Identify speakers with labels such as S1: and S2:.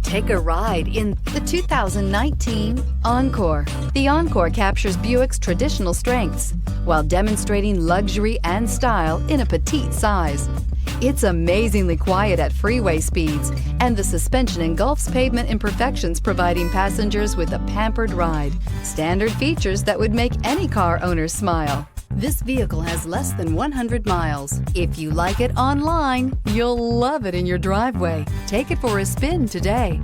S1: Take a ride in the 2019 Encore. The Encore captures Buick's traditional strengths while demonstrating luxury and style in a petite size. It's amazingly quiet at freeway speeds, and the suspension engulfs pavement imperfections, providing passengers with a pampered ride. Standard features that would make any car owner smile. This vehicle has less than 100 miles. If you like it online, you'll love it in your driveway. Take it for a spin today.